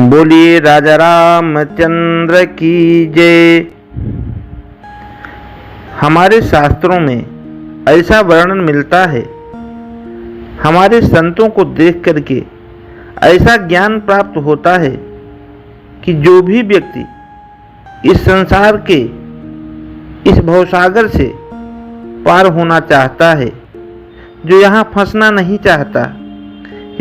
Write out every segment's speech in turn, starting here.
बोलिए राजा रामचंद्र की जय। हमारे शास्त्रों में ऐसा वर्णन मिलता है, हमारे संतों को देख करके ऐसा ज्ञान प्राप्त होता है कि जो भी व्यक्ति इस संसार के इस भवसागर से पार होना चाहता है, जो यहाँ फंसना नहीं चाहता,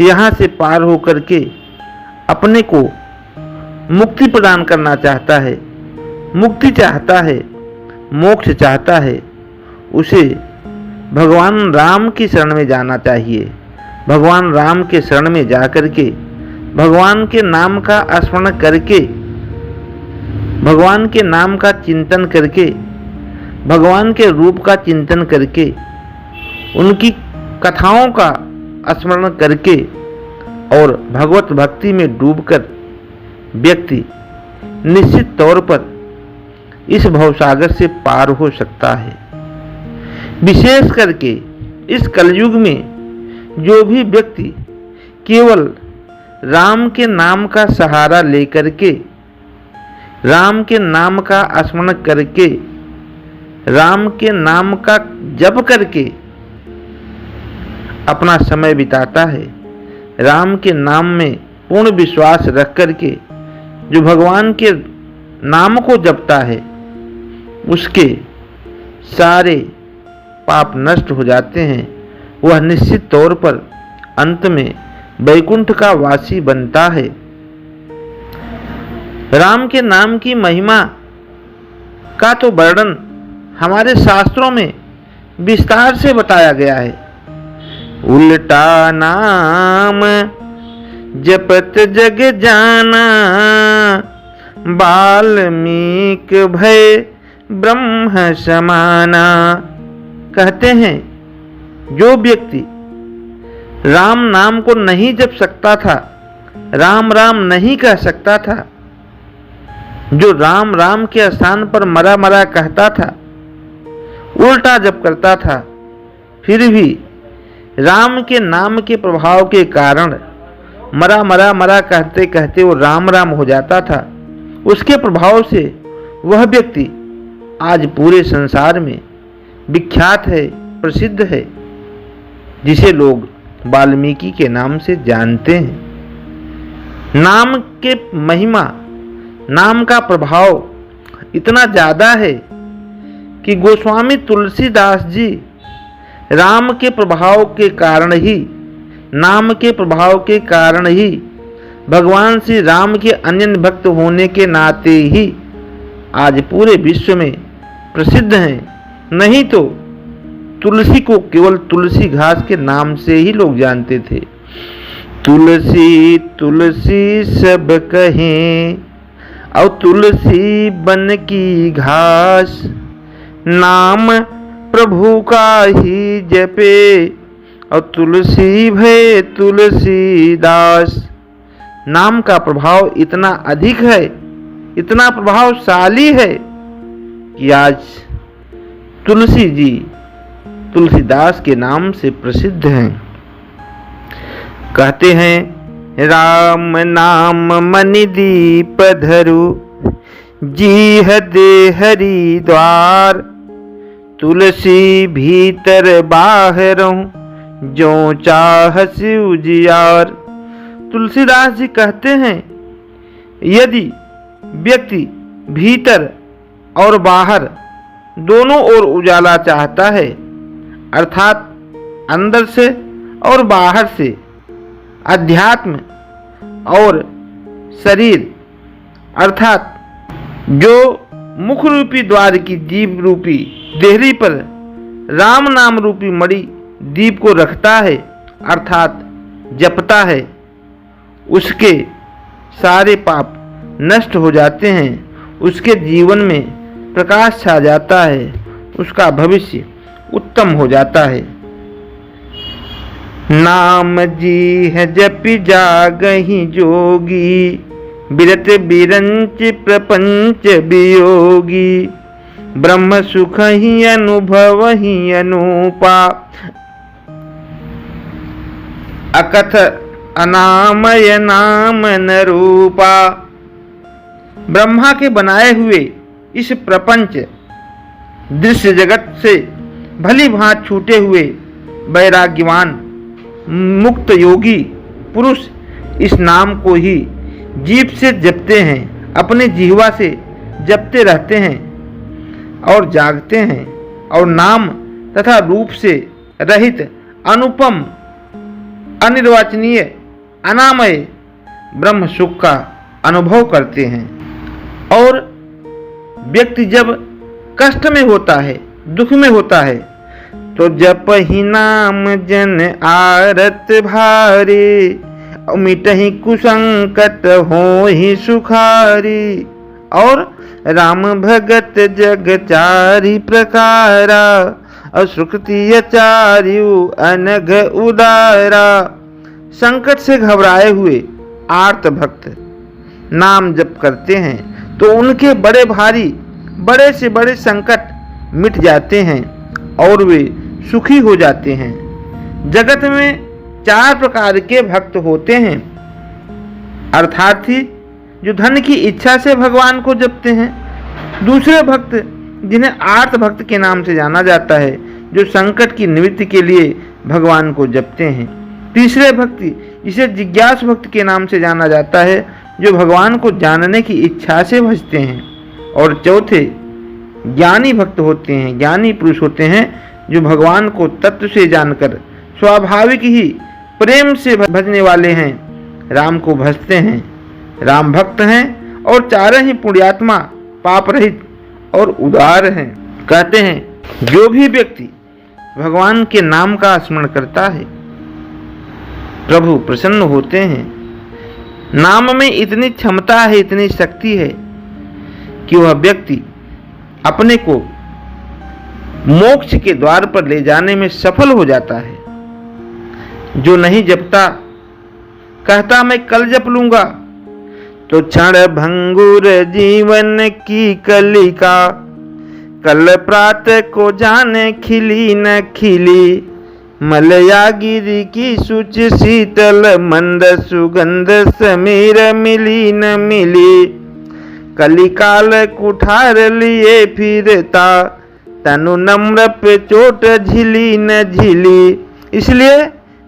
यहाँ से पार होकर के अपने को मुक्ति प्रदान करना चाहता है, मुक्ति चाहता है, मोक्ष चाहता है, उसे भगवान राम की शरण में जाना चाहिए। भगवान राम के शरण में जाकर के भगवान के नाम का स्मरण करके, भगवान के नाम का चिंतन करके, भगवान के रूप का चिंतन करके, उनकी कथाओं का स्मरण करके और भगवत भक्ति में डूबकर व्यक्ति निश्चित तौर पर इस भवसागर से पार हो सकता है। विशेष करके इस कलयुग में जो भी व्यक्ति केवल राम के नाम का सहारा लेकर के, राम के नाम का स्मरण करके, राम के नाम का जप करके अपना समय बिताता है, राम के नाम में पूर्ण विश्वास रख करके जो भगवान के नाम को जपता है, उसके सारे पाप नष्ट हो जाते हैं। वह निश्चित तौर पर अंत में वैकुंठ का वासी बनता है। राम के नाम की महिमा का तो वर्णन हमारे शास्त्रों में विस्तार से बताया गया है। उल्टा नाम जपत जग जाना, वाल्मीक भय ब्रह्म समाना। कहते हैं जो व्यक्ति राम नाम को नहीं जप सकता था, राम राम नहीं कह सकता था, जो राम राम के स्थान पर मरा मरा कहता था, उल्टा जप करता था, फिर भी राम के नाम के प्रभाव के कारण मरा मरा मरा कहते कहते वो राम राम हो जाता था। उसके प्रभाव से वह व्यक्ति आज पूरे संसार में विख्यात है, प्रसिद्ध है, जिसे लोग वाल्मीकि के नाम से जानते हैं। नाम के महिमा, नाम का प्रभाव इतना ज़्यादा है कि गोस्वामी तुलसीदास जी राम के प्रभाव के कारण ही, नाम के प्रभाव के कारण ही, भगवान श्री राम के अनन्य भक्त होने के नाते ही आज पूरे विश्व में प्रसिद्ध हैं। नहीं तो तुलसी को केवल तुलसी घास के नाम से ही लोग जानते थे। तुलसी तुलसी सब कहें और तुलसी बन की घास, नाम प्रभु का ही जपे और तुलसी भय तुलसीदास। नाम का प्रभाव इतना अधिक है, इतना प्रभावशाली है कि आज तुलसी जी तुलसीदास के नाम से प्रसिद्ध हैं। कहते हैं राम नाम मनि दीप धरु, जीह दे हरिद्वार। तुलसी भीतर बाहरों जो चाहस उजियार। तुलसीदास जी कहते हैं यदि व्यक्ति भीतर और बाहर दोनों ओर उजाला चाहता है, अर्थात अंदर से और बाहर से, अध्यात्म और शरीर, अर्थात जो मुख रूपी द्वार की जीव रूपी देहरी पर राम नाम रूपी मणि दीप को रखता है, अर्थात जपता है, उसके सारे पाप नष्ट हो जाते हैं, उसके जीवन में प्रकाश छा जाता है, उसका भविष्य उत्तम हो जाता है। नाम जी है जपि जागहि जोगी, बिरत बिरंच प्रपंच वियोगी। ब्रह्म सुख ही अनुभव ही अनूपा, अकथ अनामय नाम न रूपा। ब्रह्मा के बनाए हुए इस प्रपंच दृश्य जगत से भली भांति छूटे हुए वैराग्यवान मुक्त योगी पुरुष इस नाम को ही जीभ से जपते हैं, अपने जिह्वा से जपते रहते हैं और जागते हैं, और नाम तथा रूप से रहित अनुपम अनिर्वचनीय अनामय ब्रह्म सुख का अनुभव करते हैं। और व्यक्ति जब कष्ट में होता है, दुख में होता है, तो जप ही नाम जन आरत भारी, मिटहि कुसंकट हो ही सुखारी। और राम भगत जग चारि प्रकारा, असुखति चार्यु अनघ उदारा। संकट से घबराए हुए आर्त भक्त नाम जप करते हैं तो उनके बड़े भारी बड़े से बड़े संकट मिट जाते हैं और वे सुखी हो जाते हैं। जगत में 4 प्रकार के भक्त होते हैं। अर्थार्थी जो धन की इच्छा से भगवान को जपते हैं, दूसरे भक्त जिन्हें आर्त भक्त के नाम से जाना जाता है, जो संकट की निवृत्ति के लिए भगवान को जपते हैं। तीसरे भक्ति जिसे जिज्ञासु भक्त के नाम से जाना जाता है, जो भगवान को जानने की इच्छा से भजते हैं। और चौथे ज्ञानी भक्त होते हैं, ज्ञानी पुरुष होते हैं, जो भगवान को तत्व से जानकर स्वाभाविक ही प्रेम से भजने वाले हैं, राम को भजते हैं, राम भक्त हैं और चारों ही पुण्यात्मा, पाप रहित और उदार हैं। कहते हैं जो भी व्यक्ति भगवान के नाम का स्मरण करता है, प्रभु प्रसन्न होते हैं। नाम में इतनी क्षमता है, इतनी शक्ति है कि वह व्यक्ति अपने को मोक्ष के द्वार पर ले जाने में सफल हो जाता है। जो नहीं जपता, कहता मैं कल जप लूंगा, तो क्षण भंगुर जीवन की कलिका, कल प्रातः को जाने खिली न खिली। मलयागिरी की सूच शीतल मंद सुगंध समीर मिली न मिली। कलिकाल कुठार लिए फिरता, तनु नम्र पे चोट झिली न झिली। इसलिए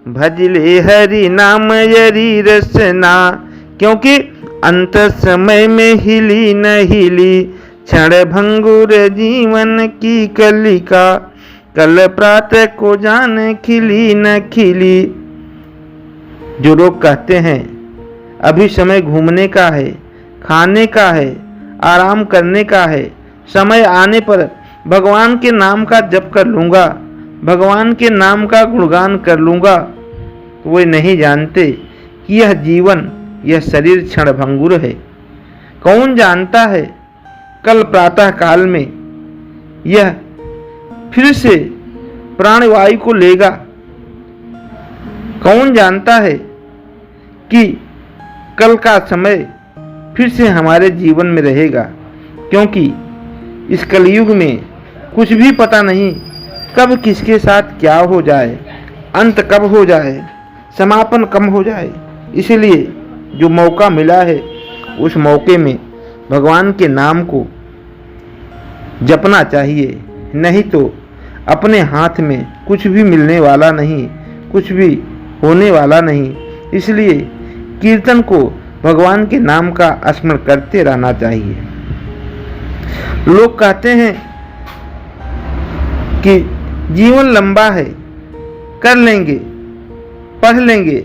भजले हरि नाम यरी रसना, क्योंकि अंत समय में हिली न हिली। क्षण भंगुर जीवन की कलिका, कल प्रातः को जाने खिली न खिली। जो लोग कहते हैं अभी समय घूमने का है, खाने का है, आराम करने का है, समय आने पर भगवान के नाम का जप कर लूँगा, भगवान के नाम का गुणगान कर लूँगा, तो वे नहीं जानते कि यह जीवन, यह शरीर क्षण भंगुर है। कौन जानता है कल प्रातः काल में यह फिर से प्राणवायु को लेगा। कौन जानता है कि कल का समय फिर से हमारे जीवन में रहेगा, क्योंकि इस कलयुग में कुछ भी पता नहीं कब किसके साथ क्या हो जाए, अंत कब हो जाए, समापन कब हो जाए। इसलिए जो मौका मिला है उस मौके में भगवान के नाम को जपना चाहिए, नहीं तो अपने हाथ में कुछ भी मिलने वाला नहीं, कुछ भी होने वाला नहीं। इसलिए कीर्तन को, भगवान के नाम का स्मरण करते रहना चाहिए। लोग कहते हैं कि जीवन लंबा है, कर लेंगे, पढ़ लेंगे।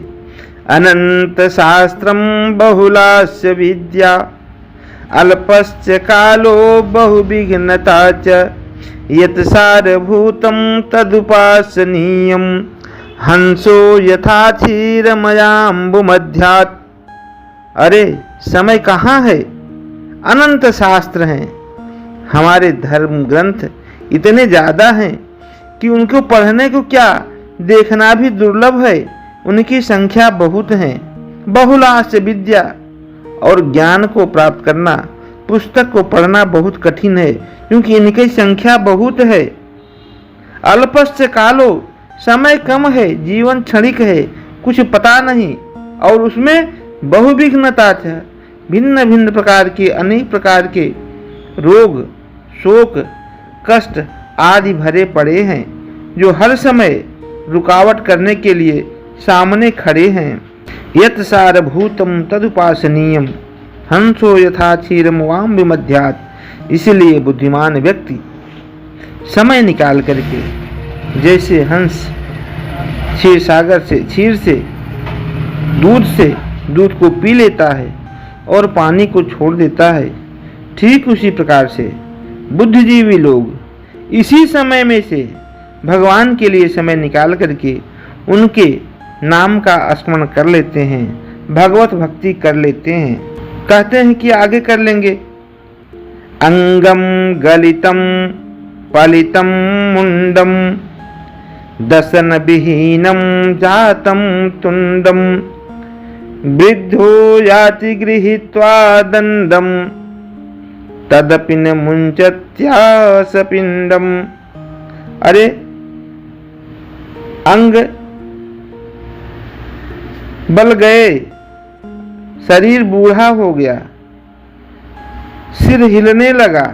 अनंत शास्त्रम बहुलास्य विद्या, अल्पश्च कालो बहुविघ्नता च। यत् सारभूतं तदुपासनीयं, हंसो यथा क्षीरमयाम्बुमध्यात्। अरे समय कहाँ है, अनंत शास्त्र हैं। हमारे धर्म ग्रंथ इतने ज़्यादा हैं कि उनको पढ़ने को क्या, देखना भी दुर्लभ है। उनकी संख्या बहुत है। बहुलास्य विद्या, और ज्ञान को प्राप्त करना, पुस्तक को पढ़ना बहुत कठिन है, क्योंकि इनकी संख्या बहुत है। अल्पस्य कालो, समय कम है, जीवन क्षणिक है, कुछ पता नहीं और उसमें बहुविघ्नता था। भिन्न भिन्न प्रकार के अनेक प्रकार के रोग, शोक, कष्ट आदि भरे पड़े हैं, जो हर समय रुकावट करने के लिए सामने खड़े हैं। यत् सारभूतम तदुपासनीयम हंसो यथा क्षीरम वाम विमध्यात्। इसलिए बुद्धिमान व्यक्ति समय निकाल करके जैसे हंस क्षीर सागर से दूध को पी लेता है और पानी को छोड़ देता है, ठीक उसी प्रकार से बुद्धिजीवी लोग इसी समय में से भगवान के लिए समय निकाल करके उनके नाम का स्मरण कर लेते हैं, भगवत भक्ति कर लेते हैं। कहते हैं कि आगे कर लेंगे। अंगम गलितम पलितम मुंडम दसन विहीनम जातम तुंडम वृद्धो याति गृहीत्वा दंडम तदपि न मुंचत्यास पिंडम। अरे अंग बल गए, शरीर बूढ़ा हो गया, सिर हिलने लगा,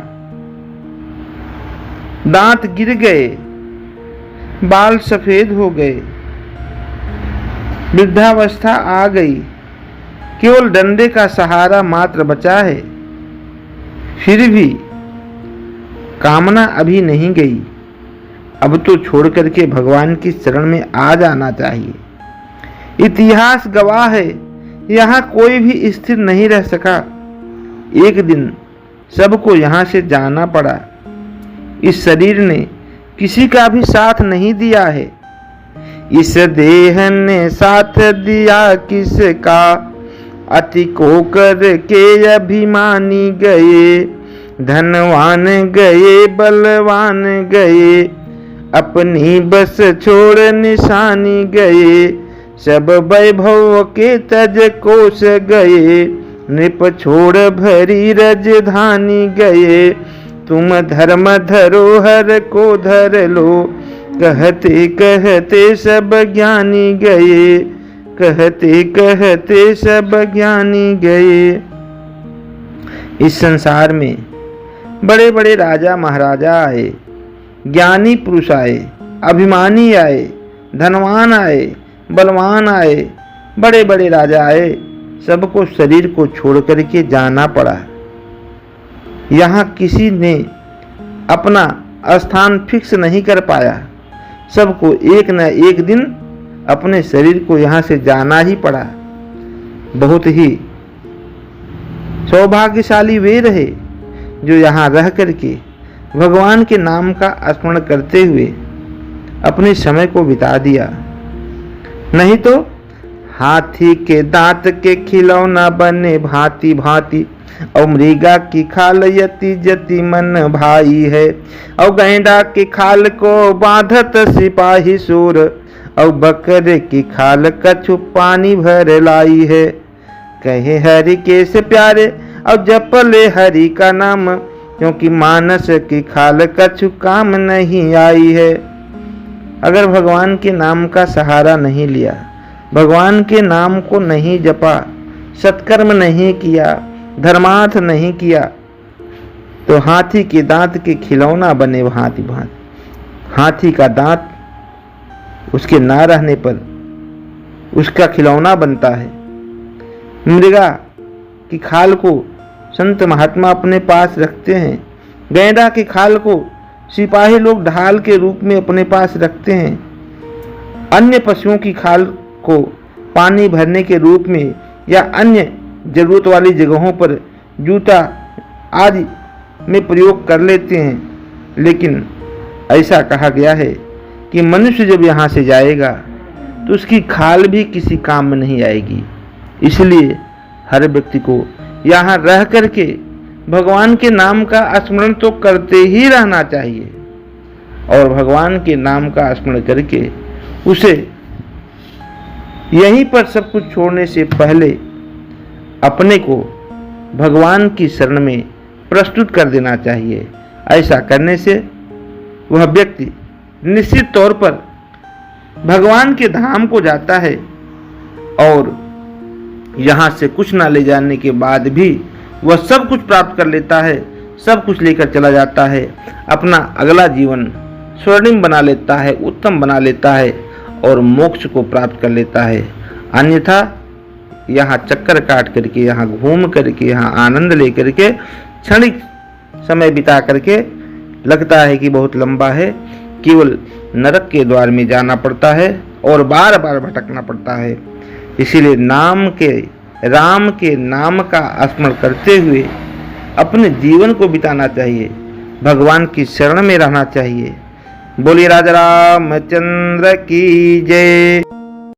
दांत गिर गए, बाल सफेद हो गए, वृद्धावस्था आ गई, केवल डंडे का सहारा मात्र बचा है। फिर भी कामना अभी नहीं गई, अब तो छोड़ करके भगवान की शरण में आ जाना चाहिए। इतिहास गवाह है, यहाँ कोई भी स्थिर नहीं रह सका। एक दिन सबको यहाँ से जाना पड़ा। इस शरीर ने किसी का भी साथ नहीं दिया है। इस देह ने साथ दिया किसका, अति को कर के अभिमानी गए, धनवान गए, बलवान गए, अपनी बस छोड़ निशानी गए, सब वैभव के तज कोष गए, नृप छोड़ भरी राजधानी गए, तुम धर्म धरोहर को धर लो, कहते कहते सब ज्ञानी गए, कहते कहते सब ज्ञानी गए। इस संसार में बड़े बड़े राजा महाराजा आए, ज्ञानी पुरुष आए, अभिमानी आए, धनवान आए, बलवान आए, बड़े बड़े राजा आए, सबको शरीर को छोड़ करके जाना पड़ा। यहाँ किसी ने अपना स्थान फिक्स नहीं कर पाया, सबको एक न एक दिन अपने शरीर को यहाँ से जाना ही पड़ा। बहुत ही सौभाग्यशाली वे रहे जो यहाँ रह करके भगवान के नाम का स्मरण करते हुए अपने समय को बिता दिया। नहीं तो हाथी के दांत के खिलौना बने भांति भांति, और मृगा की खाल यति जति मन भाई है, और गैंडा की खाल को बांधत सिपाही सूर, और बकरे की खाल कछु पानी भर लाई है। कहे हरि के से प्यारे और जपले हरि का नाम, क्योंकि मानस की खाल कछु काम नहीं आई है। अगर भगवान के नाम का सहारा नहीं लिया, भगवान के नाम को नहीं जपा, सत्कर्म नहीं किया, धर्मार्थ नहीं किया, तो हाथी के दांत के खिलौना बने भांति भांति। हाथी का दांत उसके ना रहने पर उसका खिलौना बनता है। मृगा की खाल को संत महात्मा अपने पास रखते हैं। गैंडा की खाल को सिपाही लोग ढाल के रूप में अपने पास रखते हैं। अन्य पशुओं की खाल को पानी भरने के रूप में या अन्य जरूरत वाली जगहों पर जूता आदि में प्रयोग कर लेते हैं। लेकिन ऐसा कहा गया है कि मनुष्य जब यहाँ से जाएगा तो उसकी खाल भी किसी काम में नहीं आएगी। इसलिए हर व्यक्ति को यहाँ रह करके भगवान के नाम का स्मरण तो करते ही रहना चाहिए, और भगवान के नाम का स्मरण करके उसे यहीं पर सब कुछ छोड़ने से पहले अपने को भगवान की शरण में प्रस्तुत कर देना चाहिए। ऐसा करने से वह व्यक्ति निश्चित तौर पर भगवान के धाम को जाता है और यहाँ से कुछ ना ले जाने के बाद भी वह सब कुछ प्राप्त कर लेता है, सब कुछ लेकर चला जाता है, अपना अगला जीवन स्वर्णिम बना लेता है, उत्तम बना लेता है और मोक्ष को प्राप्त कर लेता है। अन्यथा यहाँ चक्कर काट करके, यहाँ घूम करके, यहाँ आनंद ले करके क्षणिक समय बिता करके लगता है कि बहुत लंबा है, केवल नरक के द्वार में जाना पड़ता है और बार बार भटकना पड़ता है। इसीलिए राम के नाम का स्मरण करते हुए अपने जीवन को बिताना चाहिए, भगवान की शरण में रहना चाहिए। बोलिए राजा रामचंद्र की जय।